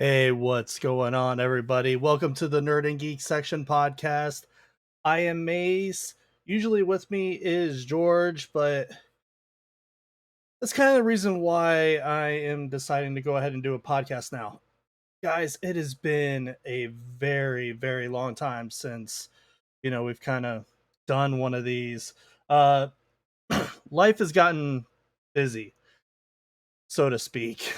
Hey, what's going on, everybody? Welcome to the Nerd and Geek Section podcast. I am Mase. Usually with me is George, but that's kind of the reason why I am deciding to go ahead and do a podcast now. Guys, it has been a very, very long time since, we've kind of done one of these. Uh, Life has gotten busy, so to speak.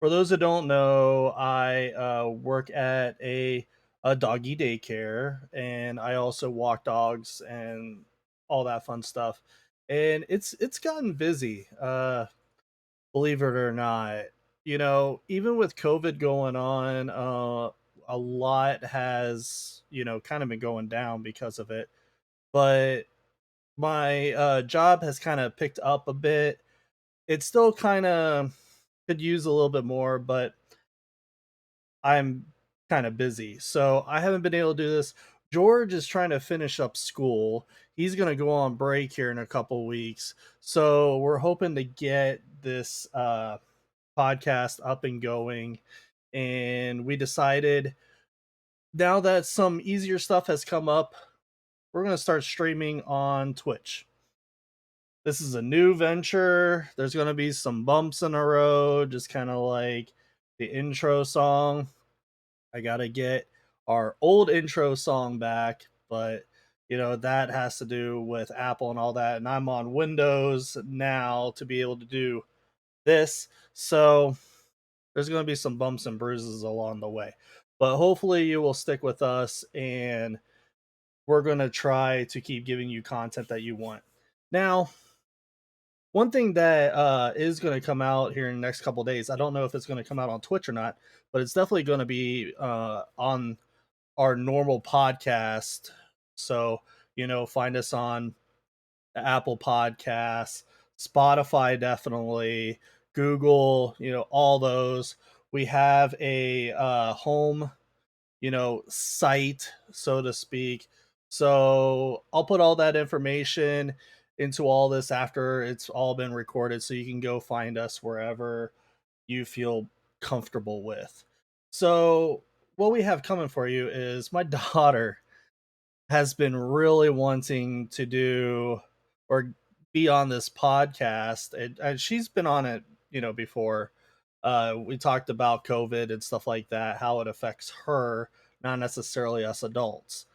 For those that don't know, I work at a doggy daycare, and I also walk dogs and all that fun stuff. And it's gotten busy, believe it or not. Even with COVID going on, a lot has kind of been going down because of it. But my job has kind of picked up a bit. It's still kind of could use a little bit more, but I'm kind of busy. So I haven't been able to do this. George is trying to finish up school. He's going to go on break here in a couple weeks. So we're hoping to get this podcast up and going. And we decided now that some easier stuff has come up, we're going to start streaming on Twitch. This is a new venture. There's going to be some bumps in the road, just kind of like the intro song. I got to get our old intro song back, but that has to do with Apple and all that. And I'm on Windows now to be able to do this. So there's going to be some bumps and bruises along the way. But hopefully you will stick with us, and we're going to try to keep giving you content that you want. Now, one thing that is going to come out here in the next couple days, I don't know if it's going to come out on Twitch or not, but it's definitely going to be on our normal podcast. So, find us on the Apple Podcasts, Spotify, definitely, Google, all those. We have a home, site, so to speak. So I'll put all that information into all this after it's all been recorded, so you can go find us wherever you feel comfortable with. So what we have coming for you is my daughter has been really wanting to do or be on this podcast, and she's been on it, before. We talked about COVID and stuff like that, how it affects her, not necessarily us adults.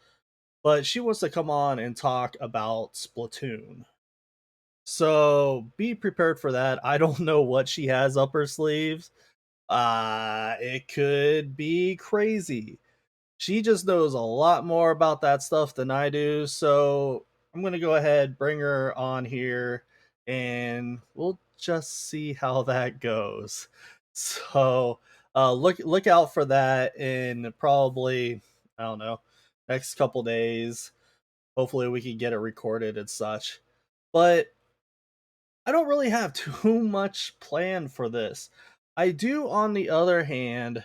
But she wants to come on and talk about Splatoon. So be prepared for that. I don't know what she has up her sleeves. It could be crazy. She just knows a lot more about that stuff than I do, so I'm gonna go ahead, bring her on here, and we'll just see how that goes. So look out for that in probably, I don't know, next couple days. Hopefully we can get it recorded and such. But I don't really have too much planned for this. I do, on the other hand,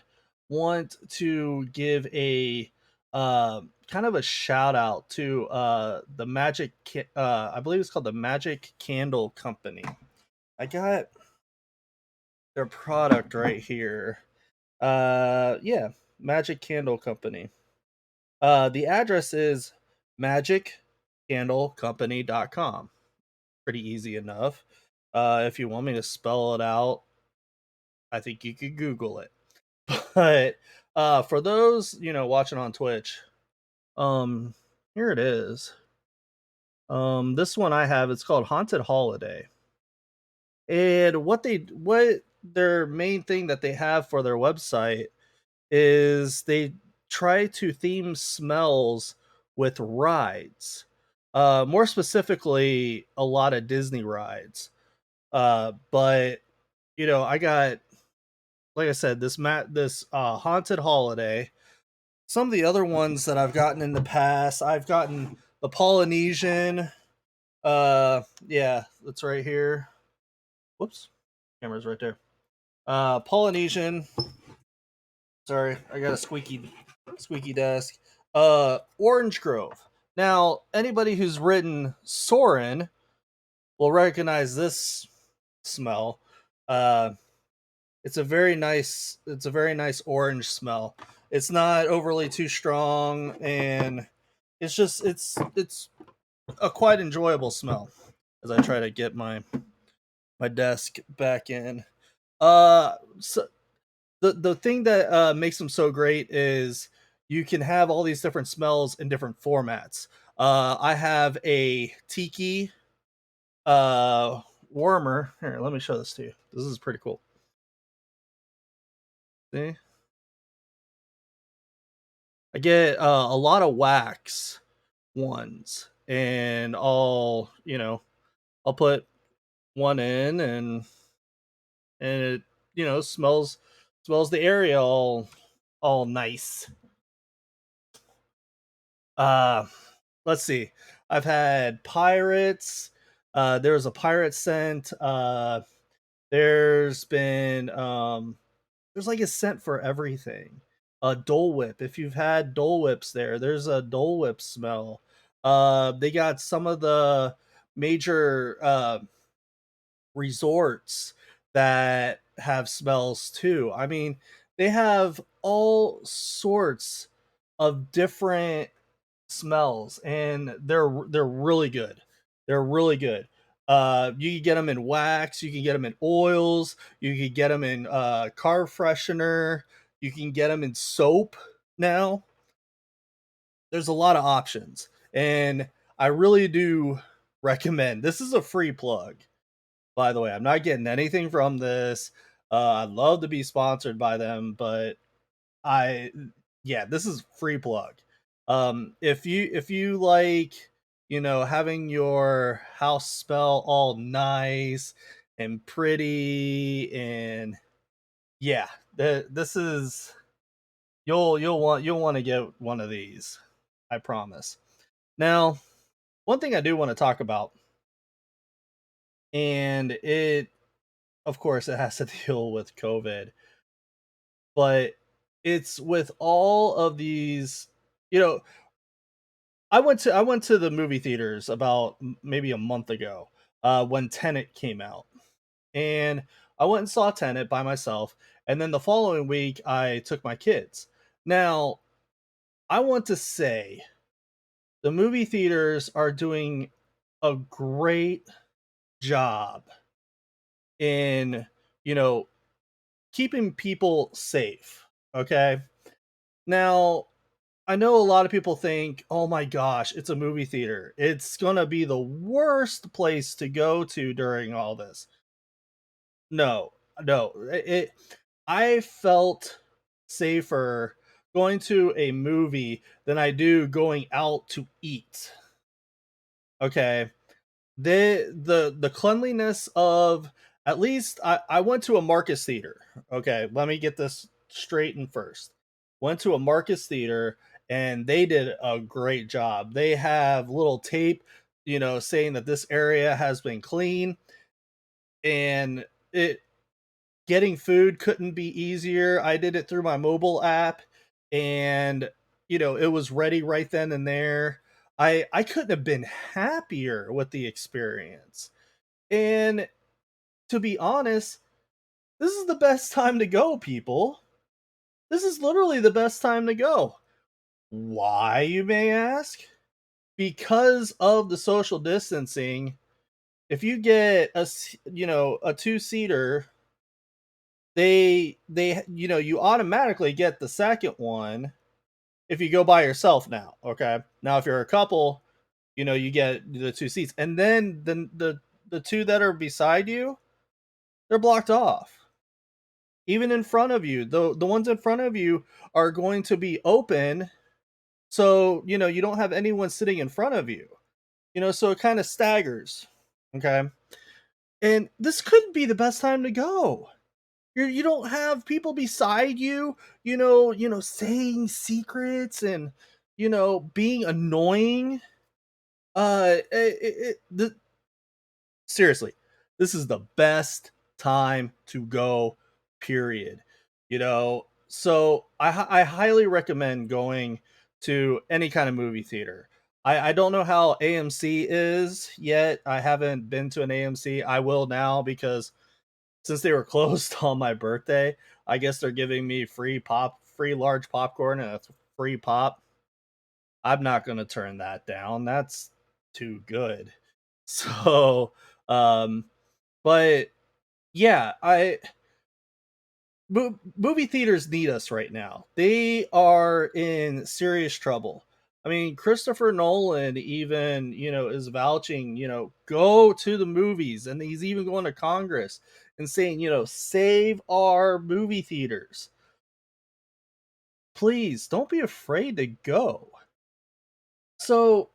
want to give a kind of a shout out to the I believe it's called the Magic Candle Company. I got their product right here. Yeah, Magic Candle Company. The address is magiccandlecompany.com. Pretty easy enough. If you want me to spell it out, I think you could Google it. But for those watching on Twitch, um, here it is. This one I have, it's called Haunted Holiday, and what their main thing that they have for their website is they try to theme smells with rides. More specifically, a lot of Disney rides. But I got, like I said, this Haunted Holiday. Some of the other ones that I've gotten in the past, I've gotten the Polynesian. Yeah, that's right here. Whoops, camera's right there. Polynesian. Sorry, I got a squeaky desk. Orange Grove. Now, anybody who's ridden Soren will recognize this smell. Uh, it's a very nice orange smell. It's not overly too strong, and it's a quite enjoyable smell as I try to get my desk back in. So the thing that makes them so great is you can have all these different smells in different formats. I have a tiki uh warmer. Here, let me show this to you. This is pretty cool. See? I get a lot of wax ones, and I'll put one in, and it smells the area all nice. Uh, let's see. I've had pirates. There's a pirate scent. There's been there's like a scent for everything. Dole Whip. If you've had Dole Whips there's a Dole Whip smell. They got some of the major resorts that have smells too. I mean, they have all sorts of different smells, and they're really good. They're really good. You can get them in wax, you can get them in oils, you can get them in car freshener, you can get them in soap now. There's a lot of options, and I really do recommend. This is a free plug, by the way. I'm not getting anything from this. I'd love to be sponsored by them, but I yeah, this is free plug. If you like, having your house smell all nice and pretty, and yeah, this is you'll want to get one of these. I promise. Now, one thing I do want to talk about, and it of course it has to deal with COVID, but it's with all of these, you know, I went to the movie theaters about maybe a month ago, when Tenet came out, and I went and saw Tenet by myself, and then the following week I took my kids. Now, I want to say the movie theaters are doing a great job in, you know, keeping people safe. Okay. Now, I know a lot of people think, "Oh my gosh, it's a movie theater. It's gonna be the worst place to go to during all this." No, no. I felt safer going to a movie than I do going out to eat. Okay. The cleanliness of, at least I went to a Marcus theater. Okay, let me get this straight in first. Went to a Marcus theater, and they did a great job. They have little tape, saying that this area has been clean, and it getting food couldn't be easier. I did it through my mobile app, and it was ready right then and there. I couldn't have been happier with the experience. And to be honest, this is the best time to go, people. This is literally the best time to go. Why, you may ask? Because of the social distancing. If you get a two-seater, you automatically get the second one if you go by yourself now. Okay, now if you're a couple, you get the two seats, and then the two that are beside you, they're blocked off. Even in front of you, the ones in front of you are going to be open, so you don't have anyone sitting in front of you. So it kind of staggers. Okay, and this could be the best time to go. You don't have people beside you, saying secrets and being annoying. Seriously, this is the best time to go, period. So I highly recommend going to any kind of movie theater. I don't know how AMC is yet. I haven't been to an AMC. I will now, because since they were closed on my birthday, I guess they're giving me free large popcorn and a free pop. I'm not going to turn that down. That's too good. So, um, but yeah, movie theaters need us right now. They are in serious trouble. I mean, Christopher Nolan even, is vouching, go to the movies, and he's even going to Congress and saying, save our movie theaters. Please don't be afraid to go. So,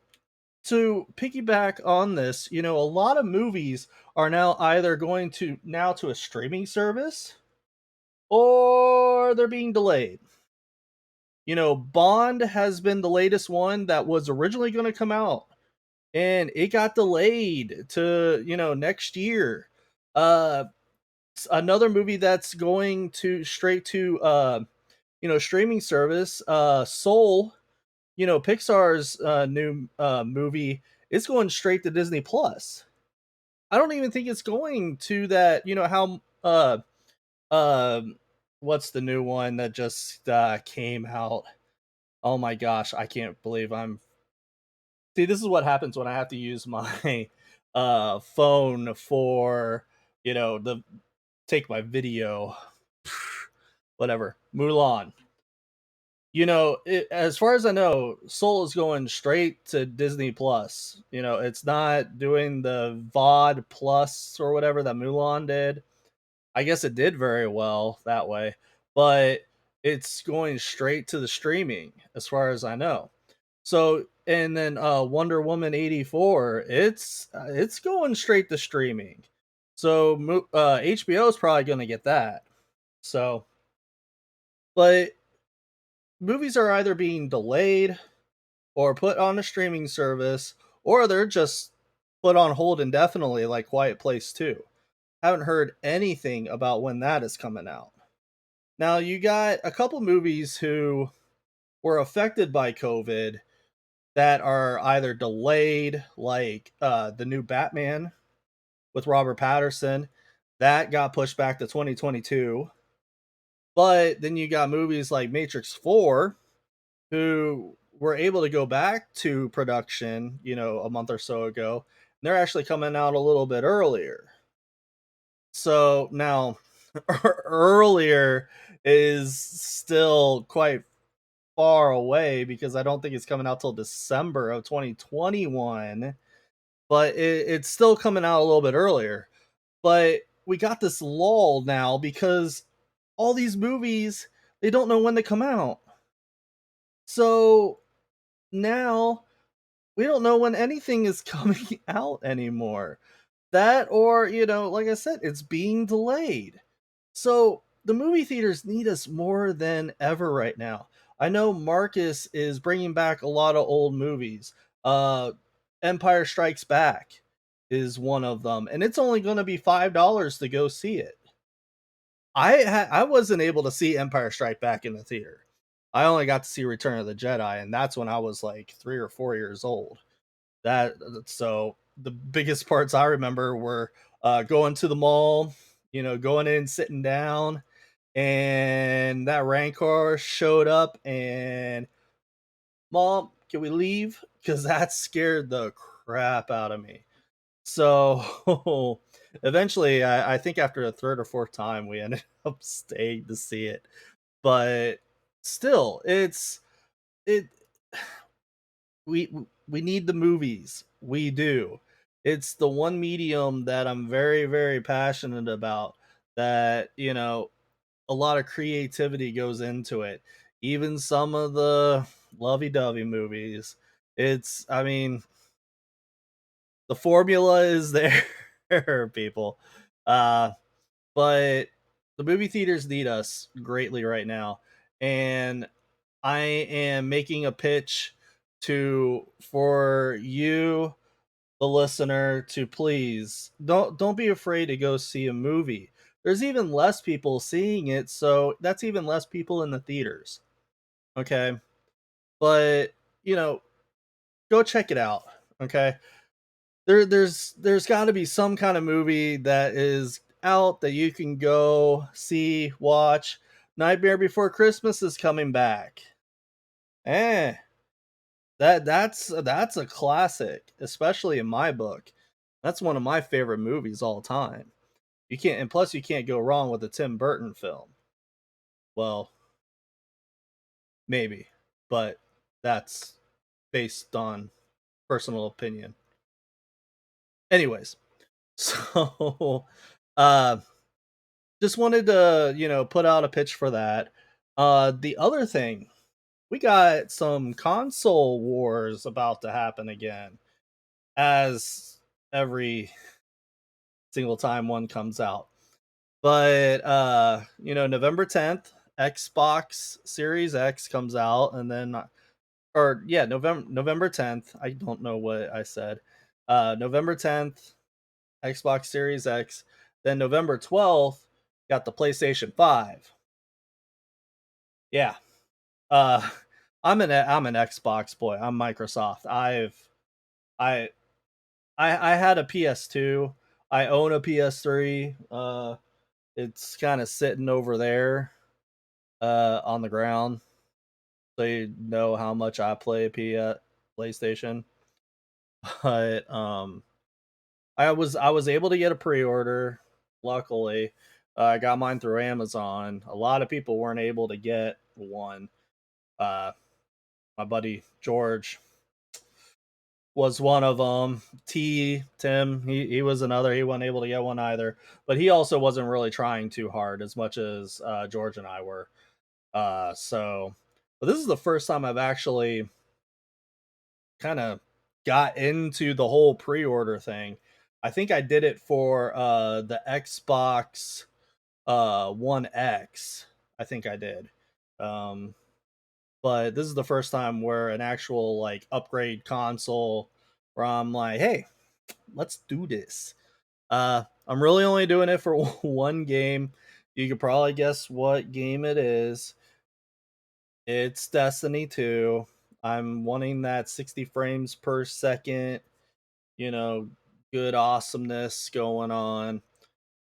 to piggyback on this, a lot of movies are now either going to a streaming service or they're being delayed. Bond has been the latest one that was originally going to come out, and it got delayed to, next year. Uh Another movie that's going to straight to streaming service, Soul, Pixar's new movie, is going straight to Disney Plus. I don't even think it's going to that, how um what's the new one that just came out? Oh my gosh, I can't believe I'm see, this is what happens when I have to use my phone for, the take my video. Whatever. Mulan. As far as I know, Soul is going straight to Disney Plus. It's not doing the VOD Plus or whatever that Mulan did. I guess it did very well that way, but it's going straight to the streaming as far as I know. So, and then Wonder Woman 84, it's going straight to streaming. So HBO is probably going to get that. So, but movies are either being delayed or put on a streaming service, or they're just put on hold indefinitely, like Quiet Place 2. Haven't heard anything about when that is coming out. Now, you got a couple movies who were affected by COVID that are either delayed, like the new Batman with Robert Patterson, that got pushed back to 2022. But then you got movies like Matrix 4, who were able to go back to production, a month or so ago. They're actually coming out a little bit earlier. So now, earlier is still quite far away because I don't think it's coming out till December of 2021, but it's still coming out a little bit earlier. But we got this lull now because all these movies, they don't know when they come out. So now we don't know when anything is coming out anymore. That, or, like I said, it's being delayed. So the movie theaters need us more than ever right now. I know Marcus is bringing back a lot of old movies. Uh, Empire Strikes Back is one of them, and it's only going to be $5 to go see it. I wasn't able to see Empire Strike Back in the theater. I only got to see Return of the Jedi, and that's when I was like 3 or 4 years old. So the biggest parts I remember were going to the mall, going in, sitting down, and that Rancor showed up, and Mom, can we leave? Because that scared the crap out of me. So eventually, I think after a third or fourth time, we ended up staying to see it. But still, it we we need the movies. We do. It's the one medium that I'm very, very passionate about, that, a lot of creativity goes into it. Even some of the lovey-dovey movies. I mean, the formula is there, people. Uh but the movie theaters need us greatly right now. And I am making a pitch for you, the listener, to please don't be afraid to go see a movie. There's even less people seeing it, so that's even less people in the theaters. Okay? But, you know, go check it out. Okay? There's got to be some kind of movie that is out that you can go see, watch. Nightmare Before Christmas is coming back. Eh, that's a classic, especially in my book. That's one of my favorite movies all time. You can't, and plus you can't go wrong with a Tim Burton film. Well, maybe, but that's based on personal opinion. Anyways, so uh just wanted to, put out a pitch for that. The other thing, we got some console wars about to happen again, as every single time one comes out. But November 10th, Xbox Series X comes out, and then or yeah, November 10th. I don't know what I said. November 10th, Xbox Series X. Then November 12th, got the PlayStation 5. Yeah. Uh I'm an Xbox boy. I'm Microsoft. I I had a PS2. I own a PS3. It's kind of sitting over there on the ground. So you know how much I play PlayStation. But I was able to get a pre-order. Luckily, I got mine through Amazon. A lot of people weren't able to get one. Uh, my buddy George was one of them. Tim, he was another. He wasn't able to get one either. But he also wasn't really trying too hard as much as George and I were. But this is the first time I've actually kind of got into the whole pre-order thing. I think I did it for the Xbox One X. I think I did. Um, but this is the first time where an actual like upgrade console where I'm like, hey, let's do this. I'm really only doing it for one game. You could probably guess what game it is. It's Destiny 2. I'm wanting that 60 frames per second, you know, good awesomeness going on.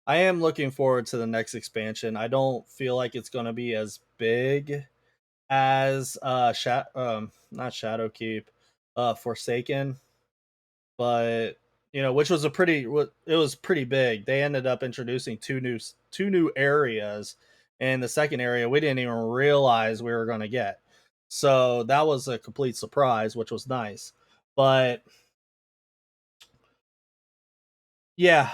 I am looking forward to the next expansion. I don't feel like it's going to be as big as not Shadowkeep, Forsaken, but which was it was pretty big. They ended up introducing two new areas, and the second area we didn't even realize we were going to get. So that was a complete surprise, which was nice. But yeah,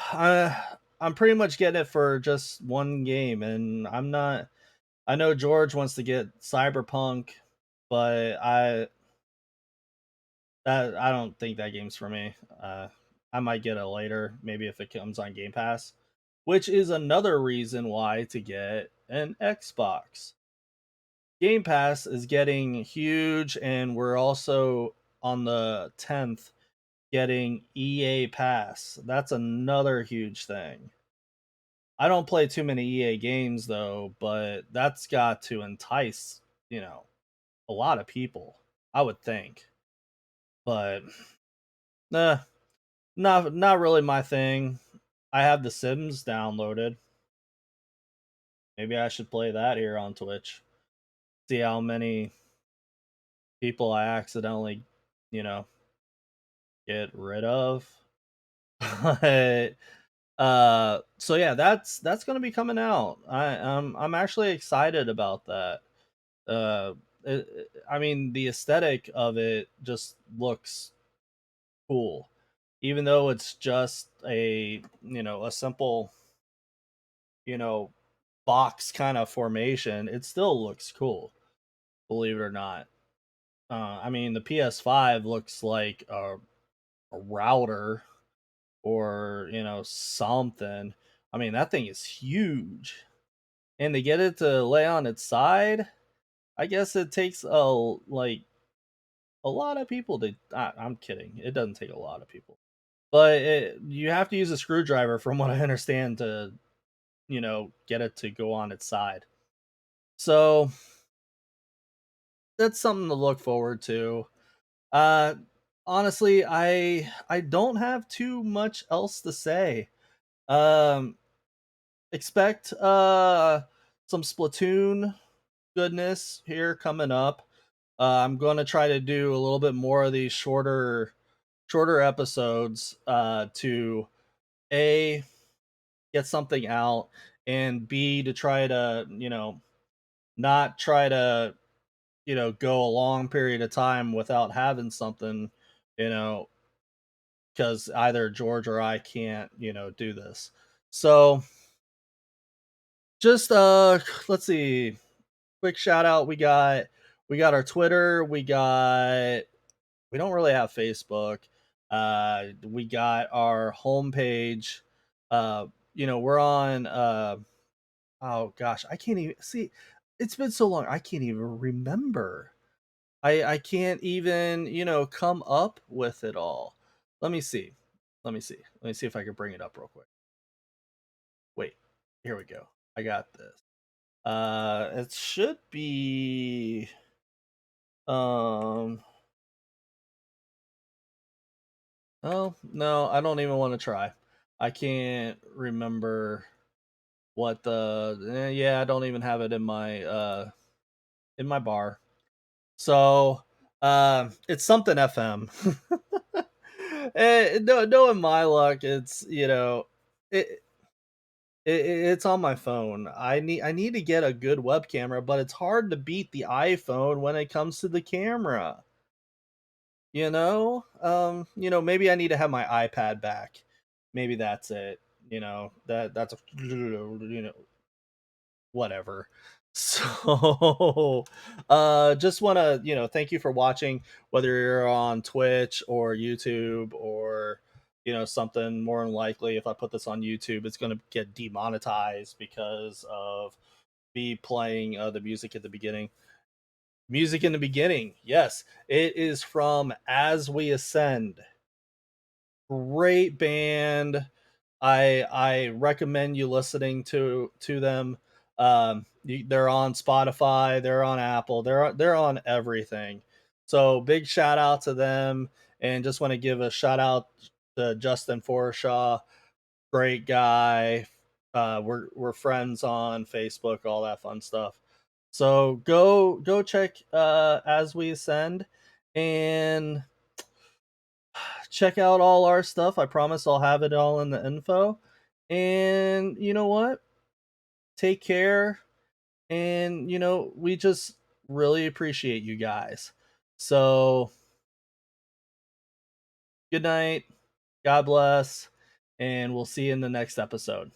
I'm pretty much getting it for just one game, and I'm not. I know George wants to get Cyberpunk, but I don't think that game's for me. I might get it later, maybe if it comes on Game Pass, which is another reason why to get an Xbox. Game Pass is getting huge, and we're also on the 10th getting EA Pass. That's another huge thing. I don't play too many EA games though, but that's got to entice, you know, a lot of people, I would think. But nah, not really my thing. I have The Sims downloaded. Maybe I should play that here on Twitch. See how many people I accidentally, you know, get rid of. But so yeah, that's going to be coming out. I'm actually excited about that. Uh I mean, the aesthetic of it just looks cool. Even though it's just a simple, you know, box kind of formation, it still looks cool, believe it or not. I mean, the PS5 looks like a router or, something. I mean, that thing is huge. And to get it to lay on its side, I guess it takes a lot of people to. I'm kidding. It doesn't take a lot of people, but you have to use a screwdriver, from what I understand, to get it to go on its side. So that's something to look forward to. Uh, Honestly, I don't have too much else to say. Um, expect some Splatoon goodness here coming up. I'm going to try to do a little bit more of these shorter episodes to a get something out, and b to try to not try to go a long period of time without having something, you know because either George or I can't do this. So just let's see, quick shout out. We got our Twitter, we don't really have Facebook. We got our homepage. Uh, we're on. Oh gosh, I can't even see. It's been so long, I can't even remember. I can't even come up with it all. Let me see. Let me see if I can bring it up real quick. Wait, here we go. I got this. It should be. Um, Oh, no, I don't even want to try. I can't remember what yeah, I don't even have it in my bar. So, it's something FM. No, knowing my luck, it's it, it's on my phone. I need to get a good web camera, but it's hard to beat the iPhone when it comes to the camera. Maybe I need to have my iPad back. Maybe that's it. That's whatever. So just want to thank you for watching, whether you're on Twitch or YouTube or something. More than likely, if I put this on YouTube, it's going to get demonetized because of me playing the music at the beginning. Music in the beginning, yes, it is from As We Ascend. Great band. I recommend you listening to them. They're on Spotify, they're on Apple, they're on everything. So big shout out to them, and just want to give a shout out to Justin Forshaw. Great guy. We're friends on Facebook, all that fun stuff. So go check As We Ascend, and check out all our stuff. I promise I'll have it all in the info. And you know what? Take care. And we just really appreciate you guys. So, good night. God bless. And we'll see you in the next episode.